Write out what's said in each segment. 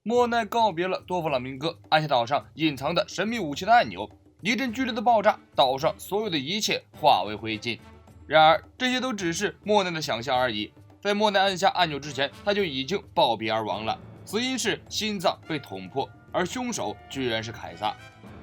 莫奈告别了多弗朗明哥，按下岛上隐藏的神秘武器的按钮，一阵剧烈的爆炸，岛上所有的一切化为灰烬。然而，这些都只是莫奈的想象而已。在莫奈按下按钮之前，他就已经暴毙而亡了，死因是心脏被捅破，而凶手居然是凯撒。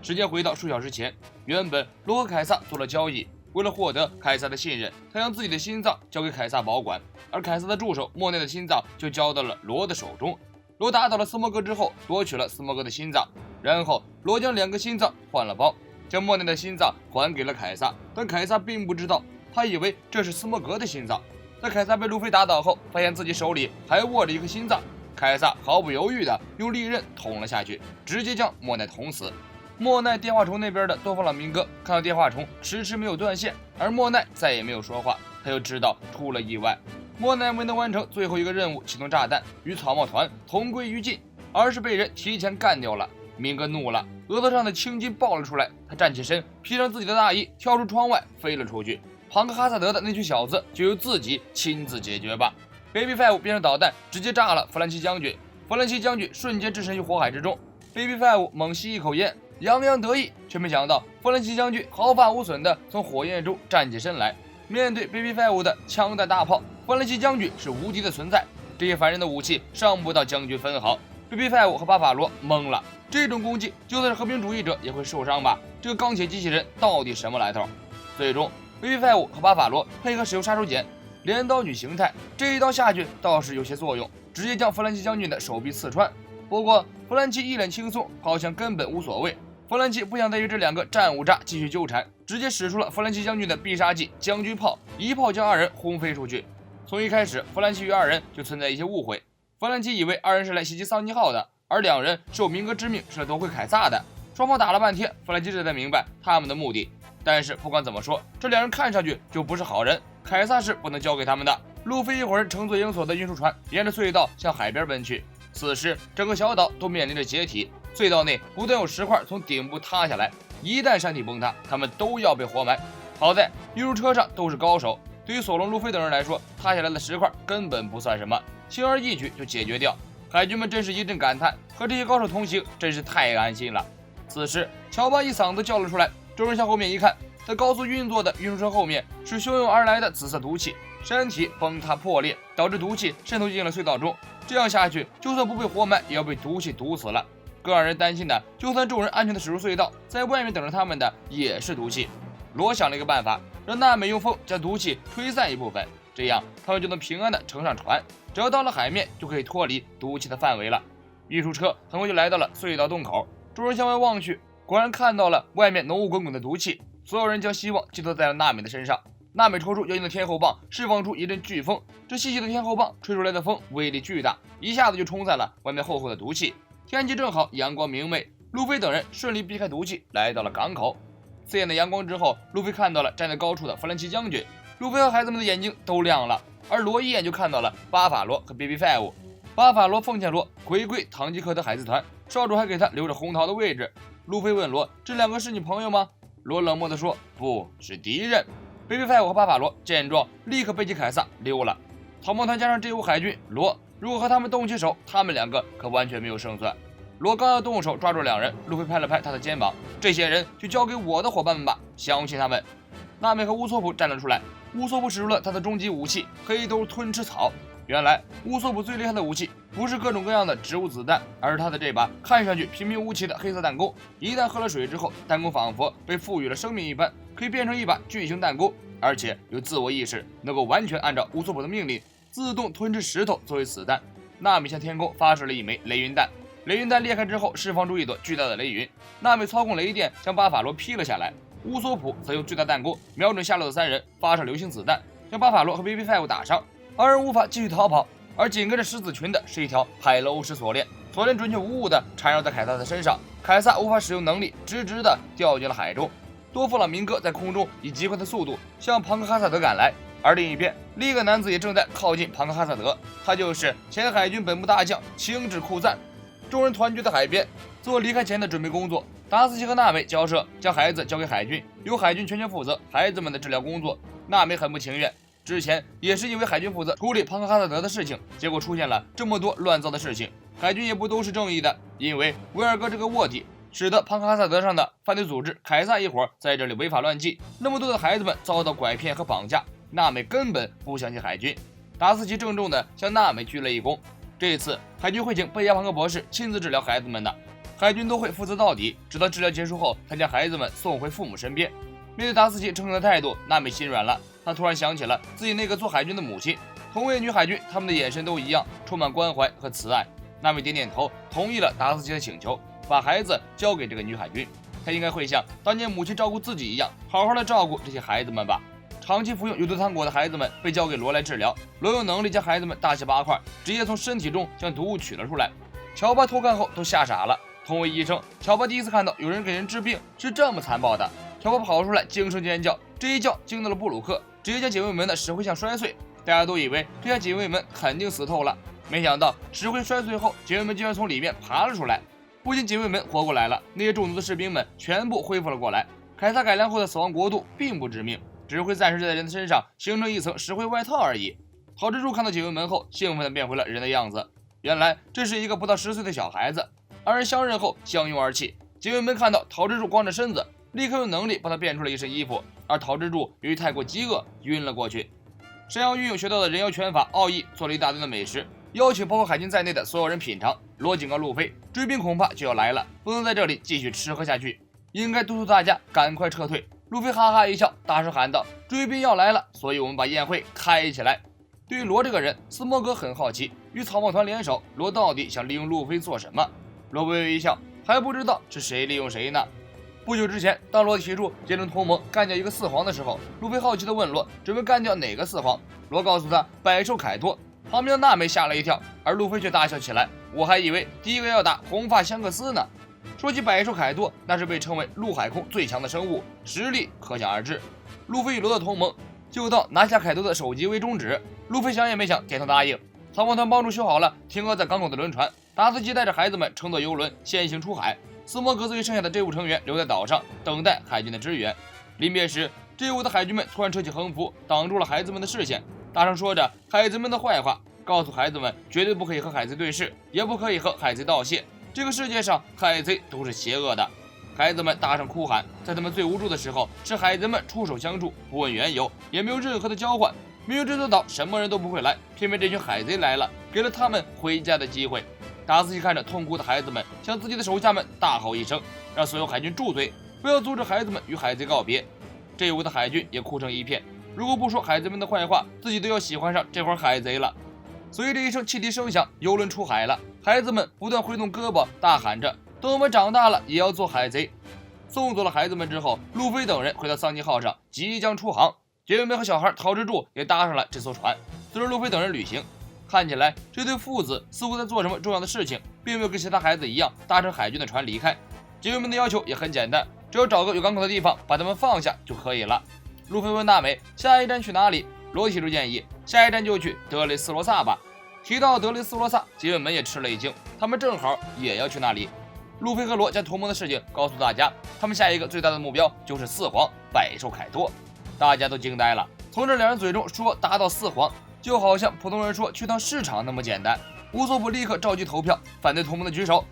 时间回到数小时前，原本罗和凯撒做了交易，为了获得凯撒的信任，他将自己的心脏交给凯撒保管，而凯撒的助手莫奈的心脏就交到了罗的手中。罗打倒了斯摩格之后，夺取了斯摩格的心脏，然后罗将2个心脏换了包，将莫奈的心脏还给了凯撒，但凯撒并不知道，他以为这是斯摩格的心脏。在凯撒被路飞打倒后，发现自己手里还握着一颗心脏，凯撒毫不犹豫地用利刃捅了下去，直接将莫奈捅死。莫奈电话虫那边的多弗朗明哥看到电话虫迟迟没有断线，而莫奈再也没有说话，他就知道出了意外。莫奈没能完成最后一个任务，启动炸弹与草帽团同归于尽，而是被人提前干掉了。明哥怒了，额头上的青筋爆了出来，他站起身，披上自己的大衣，跳出窗外飞了出去。庞克哈萨德的那群小子就由自己亲自解决吧。Baby Five 变成导弹直接炸了弗兰奇将军，弗兰奇将军瞬间置身于火海之中。Baby Five 猛吸一口烟，洋洋得意，却没想到弗兰奇将军毫发无损地从火焰中站起身来。面对 Baby Five 的枪弹大炮，弗兰奇将军是无敌的存在，这些凡人的武器伤不到将军分毫。Baby Five 和巴法罗懵了，这种攻击就算是和平主义者也会受伤吧？这个钢铁机器人到底什么来头？最终 Baby Five 和巴法罗配合使用杀手锏，镰刀女形态，这一刀下去倒是有些作用，直接将弗兰奇将军的手臂刺穿。不过弗兰奇一脸轻松，好像根本无所谓。弗兰奇不想再与这2个战五渣继续纠缠，直接使出了弗兰奇将军的必杀技将军炮，一炮将2人轰飞出去。从一开始，弗兰奇与2人就存在一些误会。弗兰奇以为2人是来袭击桑尼号的，而2人受明哥之命是来夺回凯撒的。双方打了半天，弗兰奇这才明白他们的目的。但是不管怎么说，这2人看上去就不是好人，凯撒是不能交给他们的。路飞一伙人乘坐营所的运输船，沿着隧道向海边奔去。此时整个小岛都面临着解体，隧道内不断有石块从顶部塌下来，一旦山体崩塌，他们都要被活埋。好在运输车上都是高手，对于索隆、路飞等人来说，塌下来的石块根本不算什么，轻而易举就解决掉。海军们真是一阵感叹，和这些高手同行真是太安心了。此时乔巴一嗓子叫了出来，众人向后面一看，在高速运作的运输车后面是汹涌而来的紫色毒气，山体崩塌破裂，导致毒气渗透进了隧道中。这样下去，就算不被活埋，也要被毒气毒死了。更让人担心的，就算众人安全的驶入隧道，在外面等着他们的也是毒气。罗想了一个办法，让娜美用风将毒气吹散一部分，这样他们就能平安的乘上船，只要到了海面，就可以脱离毒气的范围了。运输车很快就来到了隧道洞口，众人向外望去，果然看到了外面浓雾滚滚的毒气。所有人将希望寄托在了娜美的身上。娜美抽出妖精的天后棒，释放出一阵飓风。这细细的天后棒吹出来的风威力巨大，一下子就冲散了外面厚厚的毒气。天气正好，阳光明媚，路飞等人顺利避开毒气，来到了港口。刺眼的阳光之后，路飞看到了站在高处的弗兰奇将军。路飞和孩子们的眼睛都亮了，而罗一眼就看到了巴法罗和 Baby Five。巴法罗奉劝罗回归堂吉诃德海贼团，少主还给他留着红桃的位置。路飞问罗：“这2个是你朋友吗？”罗冷漠地说：“不是敌人。” Baby Five 和巴法罗见状，立刻背起凯撒溜了。草帽团加上这股海军，罗如果和他们动起手，他们2个可完全没有胜算。罗刚要动手抓住2人，路飞拍了拍他的肩膀：“这些人就交给我的伙伴们吧，相信他们。”娜美和乌索普站了出来，乌索普使出了他的终极武器黑兜吞吃草。原来乌索普最厉害的武器不是各种各样的植物子弹，而是他的这把看上去平平无奇的黑色弹弓。一旦喝了水之后，弹弓仿佛被赋予了生命一般，可以变成一把巨型弹弓，而且有自我意识，能够完全按照乌索普的命令自动吞吃石头作为子弹。娜美向天空发射了一枚雷云弹，雷云弹裂开之后释放出一朵巨大的雷云，娜美操控雷电将巴法罗劈了下来。乌索普则用巨大弹弓瞄准下落的3人，发射流星子弹，将巴法罗和 Baby Five 打伤。2人无法继续逃跑，而紧跟着狮子群的是一条海楼式锁链，锁链准确无误地缠绕在凯撒的身上，凯撒无法使用能力，直直地掉进了海中。多弗朗明哥在空中以极快的速度向庞克哈萨德赶来，而另一边，另一个男子也正在靠近庞克哈萨德，他就是前海军本部大将青雉库赞。众人团聚在海边，做离开前的准备工作。达斯奇和娜美交涉，将孩子交给海军，由海军全权负责孩子们的治疗工作。娜美很不情愿，之前也是因为海军负责处理庞克哈萨德的事情，结果出现了这么多乱糟的事情。海军也不都是正义的，因为威尔哥这个卧底，使得庞卡萨德上的犯罪组织凯撒一伙在这里违法乱纪，那么多的孩子们遭到拐骗和绑架。娜美根本不相信海军，达斯奇郑重地向娜美鞠了一躬。这一次，海军会请贝亚庞克博士亲自治疗孩子们的，海军都会负责到底，直到治疗结束后才将孩子们送回父母身边。面对达斯奇诚恳的态度，娜美心软了。她突然想起了自己那个做海军的母亲，同为女海军，他们的眼神都一样，充满关怀和慈爱。娜美点点头，同意了达斯奇的请求，把孩子交给这个女海军。她应该会像当年母亲照顾自己一样，好好的照顾这些孩子们吧。长期服用有毒糖果的孩子们被交给罗来治疗，罗有能力将孩子们大卸八块，直接从身体中将毒物取了出来。乔巴偷看后都吓傻了。同为医生，乔巴第一次看到有人给人治病是这么残暴的。乔巴跑出来惊声尖叫，这一叫惊到了布鲁克，直接将警卫门的石灰像摔碎。大家都以为这下警卫门肯定死透了，没想到石灰摔碎后，警卫门居然从里面爬了出来。不仅警卫门活过来了，那些中毒的士兵们全部恢复了过来。凯撒改良后的死亡国度并不致命，只会暂时在人的身上形成一层石灰外套而已。陶蜘蛛看到警卫门后，兴奋地变回了人的样子。原来这是一个不到10岁的小孩子。二人相认后相拥而泣。警卫门看到陶蜘蛛光着身子，立刻有能力帮他变出了一身衣服，而陶蜘蛛由于太过饥饿晕了过去。山羊运用学到的人妖拳法奥义，做了一大堆的美食，邀请包括海军在内的所有人品尝。罗警告路飞，追兵恐怕就要来了，不能在这里继续吃喝下去，应该督促大家赶快撤退。路飞哈哈一笑，大声喊道：“追兵要来了，所以我们把宴会开起来。”对于罗这个人，斯摩格很好奇，与草帽团联手，罗到底想利用路飞做什么？罗微微一笑，还不知道是谁利用谁呢。不久之前，当罗提出结成同盟干掉一个四皇的时候，路飞好奇地问罗准备干掉哪个四皇。罗告诉他百兽凯多。旁边的娜美吓了一跳，而路飞却大笑起来。我还以为第一个要打红发香克斯呢。说起百兽凯多，那是被称为陆海空最强的生物，实力可想而知。路飞与罗的同盟就到拿下凯多的首级为终止。路飞想也没想，点头答应。草帽团帮助修好了停靠在港口的轮船，达斯基带着孩子们乘坐游轮先行出海。斯摩格则与剩下的 J5 成员留在岛上，等待海军的支援。临别时， J5 的海军们突然扯起横幅，挡住了孩子们的视线，大声说着孩子们的坏话，告诉孩子们绝对不可以和海贼对视，也不可以和海贼道谢。这个世界上海贼都是邪恶的。孩子们大声哭喊，在他们最无助的时候，是海贼们出手相助，不问缘由，也没有任何的交换。明明这座岛什么人都不会来，偏偏这群海贼来了，给了他们回家的机会。达斯基看着痛哭的孩子们，向自己的手下们大吼一声，让所有海军住嘴，不要阻止孩子们与海贼告别。这5的海军也哭成一片，如果不说海贼们的坏话，自己都要喜欢上这伙海贼了。随着一声汽笛声响，游轮出海了，孩子们不断挥动胳膊，大喊着：“等我们长大了，也要做海贼！”送走了孩子们之后，路飞等人回到桑吉号上，即将出航。警卫们和小孩陶蜘蛛也搭上了这艘船，随着路飞等人旅行。看起来这对父子似乎在做什么重要的事情，并没有跟其他孩子一样搭乘海军的船离开。警卫们的要求也很简单，只要找个有港口的地方把他们放下就可以了。路飞问娜美下一站去哪里，罗提出建议，下一站就去德雷斯罗萨吧。提到德雷斯罗萨，警卫们也吃了一惊，他们正好也要去那里。路飞和罗将同盟的事情告诉大家，他们下一个最大的目标就是四皇百兽凯多。大家都惊呆了，从这两人嘴中说达到四皇，就好像普通人说去趟市场那么简单。乌索普立刻召集投票，反对同盟的举手。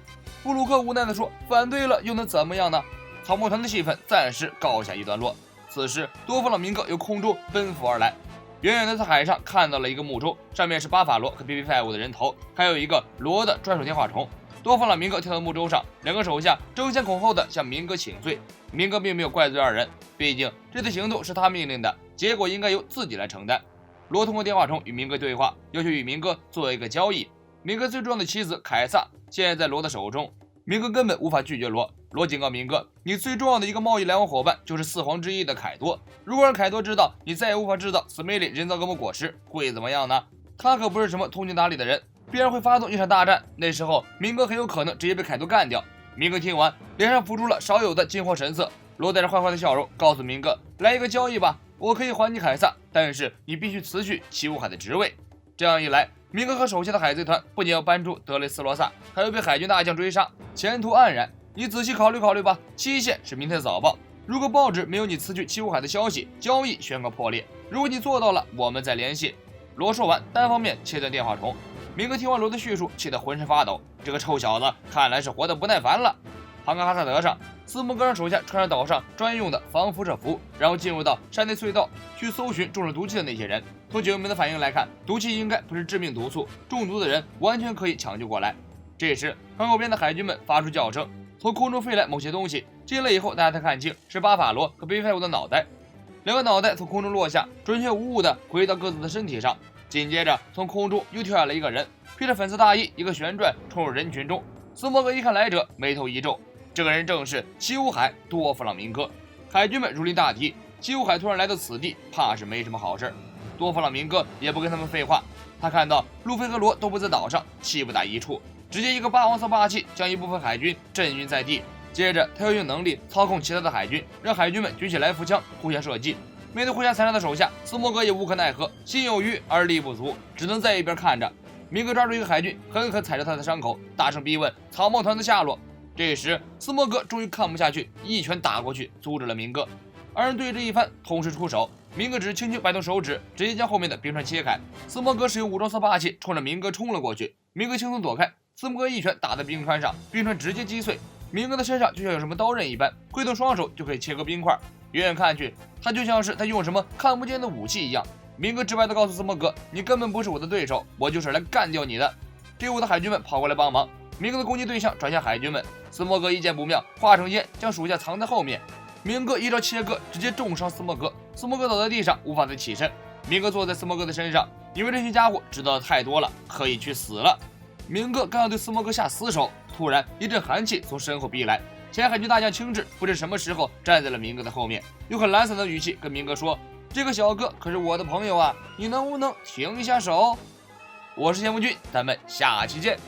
布鲁克无奈地说：“反对了又能怎么样呢？”草帽团的气氛暂时告下一段落。此时，多弗朗明哥由空中奔赴而来，远远的在海上看到了一个木舟，上面是巴法罗和 BB5 的人头，还有一个罗的专属电话筒。多弗朗明哥跳到木舟上，两个手下争先恐后的向明哥请罪。明哥并没有怪罪二人，毕竟这次行动是他命令的，结果应该由自己来承担。罗通过电话筒与明哥对话，要求与明哥做一个交易。明哥最重要的妻子凯撒现在在罗的手中，明哥根本无法拒绝罗。罗警告明哥，你最重要的一个贸易来往伙伴就是四皇之一的凯多，如果让凯多知道你再也无法制造斯梅里人造恶魔果实，会怎么样呢？他可不是什么通情达理的人，必然会发动一场大战，那时候明哥很有可能直接被凯多干掉。明哥听完，脸上浮出了少有的惊慌神色。罗带着坏坏的笑容告诉明哥，来一个交易吧，我可以还你凯撒，但是你必须辞去七武海的职位。这样一来，明哥和手下的海贼团不仅要搬出德雷斯罗萨，还要被海军大将追杀，前途黯然。你仔细考虑考虑吧，期限是明天早报，如果报纸没有你辞去七武海的消息，交易宣告破裂。如果你做到了，我们再联系。罗说完，单方面切断电话筒。明哥听完罗的叙述，气得浑身发抖。这个臭小子看来是活得不耐烦了。庞卡哈萨德上，斯摩格让手下穿上岛上专用的防辐射服，然后进入到山内隧道去搜寻中了毒气的那些人。从警卫们的反应来看，毒气应该不是致命毒素，中毒的人完全可以抢救过来。这时，港口边的海军们发出叫声，从空中飞来某些东西，近了以后，大家才看清是巴法罗和贝菲伍的脑袋。两个脑袋从空中落下，准确无误地回到各自的身体上。紧接着，从空中又跳下来一个人，披着粉色大衣，一个旋转冲入人群中。斯摩格一看来者，眉头一皱，这个人正是西乌海多弗朗明哥。海军们如临大敌，西乌海突然来到此地，怕是没什么好事。多弗朗明哥也不跟他们废话，他看到路飞和罗都不在岛上，气不打一处，直接一个霸王色霸气将一部分海军震晕在地。接着，他又用能力操控其他的海军，让海军们举起来福枪互相射击。面对互相残杀的手下，斯摩格也无可奈何，心有余而力不足，只能在一边看着。明哥抓住一个海军，狠狠踩着他的伤口，大声逼问草帽团的下落。这时，斯摩格终于看不下去，一拳打过去，阻止了明哥。二人对峙一番，同时出手。明哥只是轻轻摆动手指，直接将后面的冰川切开。斯摩格使用武装色霸气，冲着明哥冲了过去。明哥轻松躲开，斯摩格一拳打在冰川上，冰川直接击碎。明哥的身上就像有什么刀刃一般，挥动双手就可以切割冰块。远远看去，他就像是在用什么看不见的武器一样。明哥直白地告诉斯摩格：“你根本不是我的对手，我就是来干掉你的。”队伍的海军们跑过来帮忙，明哥的攻击对象转向海军们。斯摩格一见不妙，化成烟将属下藏在后面。明哥一招切割，直接重伤斯摩格。斯摩格倒在地上，无法再起身。明哥坐在斯摩格的身上，因为这群家伙知道的太多了，可以去死了。明哥刚要对斯摩格下死手，突然一阵寒气从身后逼来。前海军大将青雉不知什么时候站在了明哥的后面，用很懒散的语气跟明哥说：“这个小哥可是我的朋友啊，你能不能停一下手？”我是谢幕君，咱们下期见。